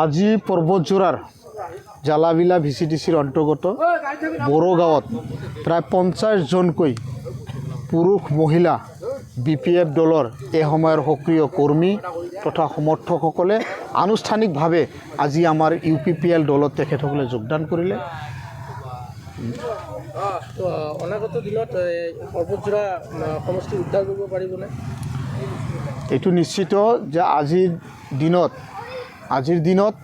আজি পৰ্বতজোৰাৰ জালাবিলা ভিচিডিচিৰ অন্তৰ্গত বড়ো গাঁৱত প্ৰায় 50 জনকৈ পুৰুষ মহিলা BPF দলৰ এই সময়ৰ সক্ৰিয় কৰ্মী তথা সমৰ্থকসকলে আনুষ্ঠানিকভাৱে আজি আমাৰ UPPL দলত তেখেতসকলে যোগদান কৰিলে। অনাগত দিনত পৰ্বতজোৰা সমষ্টি উদ্ধাৰ কৰিব পাৰিবনে? এইটো নিশ্চিত যে আজিৰ দিনত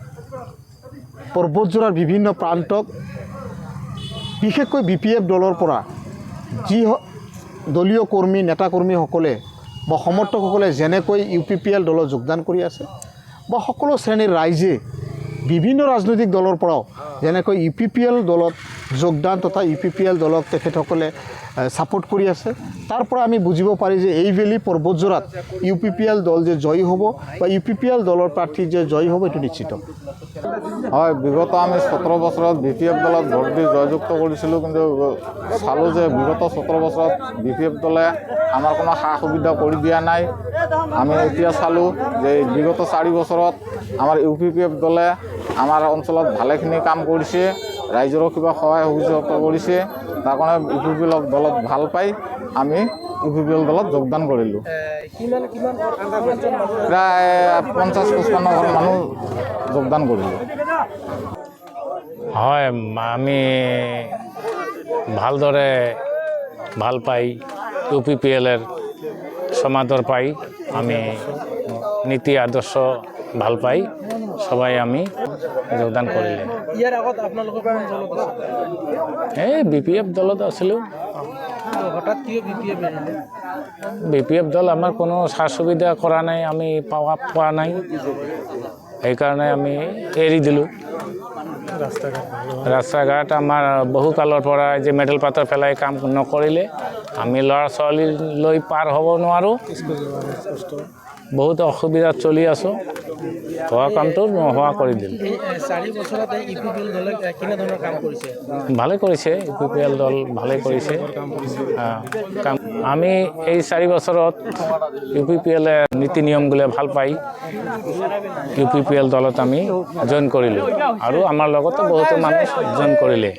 পৰ্বতজোৰাৰ বিভিন্ন প্ৰান্তক বিশেষকৈ BPF দলৰ পৰা যি দলীয় কৰ্মী নেতাকৰ্মীসকলে বা সমৰ্থকসকলে যেনেকৈ UPPL দলত যোগদান কৰি আছে বা সকলো শ্ৰেণীৰ ৰাইজে বিভিন্ন ৰাজনৈতিক দলৰ পৰাও যেনেকৈ UPPL দলত যোগদান তথা UPPL দলক তেখেতসকলে সাপোৰ্ট কৰি আছে, তাৰ পৰা আমি বুজিব পাৰি যে এইবেলি পৰ্বতজোৰাত UPPL দল যে জয়ী হ'ব বা UPPL দলৰ প্ৰাৰ্থী যে জয়ী হ'ব এইটো নিশ্চিত। হয়, বিগত আমি 17 বছৰত BPF দলত ভোট দি জয়যুক্ত কৰিছিলোঁ, কিন্তু চালোঁ যে বিগত 17 বছৰত BPF দলে আমাৰ কোনো সা সুবিধা কৰি দিয়া নাই। আমি এতিয়া চালোঁ যে বিগত 4 বছৰত আমাৰ UPPF দলে আমাৰ অঞ্চলত ভালেখিনি কাম কৰিছে, ৰাইজৰো কিবা সহায় সহযোগিতা কৰিছে। তাৰ কাৰণে UPPL দলত ভাল পাই আমি UPPL দলত যোগদান কৰিলোঁ। প্ৰায় 50-55 ঘৰ মানুহ যোগদান কৰিলোঁ। হয়, আমি ভালদৰে ভাল পাই UPPLৰ সমাদৰ পাই আমি নীতি আদৰ্শ ভাল পাই সবাই আমি যোগদান কৰিলে। ইয়াৰ আগত আপোনালোকৰ কোন দলত আছিল? BPF দলত আছিলোঁ। হঠাৎ কিয় BPF এৰিলে? BPF দল আমাৰ কোনো সা সুবিধা কৰা নাই, আমি পোৱা নাই, সেইকাৰণে আমি এৰি দিলোঁ। ৰাস্তা ঘাট আমাৰ বহু কালৰ পৰা যে মেডেল পাতৰ পেলাই কাম নকৰিলে আমি ল'ৰা ছোৱালী লৈ পাৰ হ'ব নোৱাৰোঁ, বহুত অসুবিধাত চলি আছোঁ, হোৱা কামটো নোহোৱা কৰি দিলোঁ। 4 বছৰত UPPL দলে কেনেধৰণৰ কাম কৰিছে? ভালে কৰিছে, UPPL দল ভালে কৰিছে কাম। আমি এই 4 বছৰত UPPL নীতি নিয়মগুলো ভাল পাই UPPL দলত আমি জইন কৰিলোঁ আৰু আমাৰ লগতে বহুতো মানুহ জইন কৰিলে।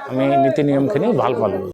আমি নীতি নিয়মখিনি ভাল পালোঁ।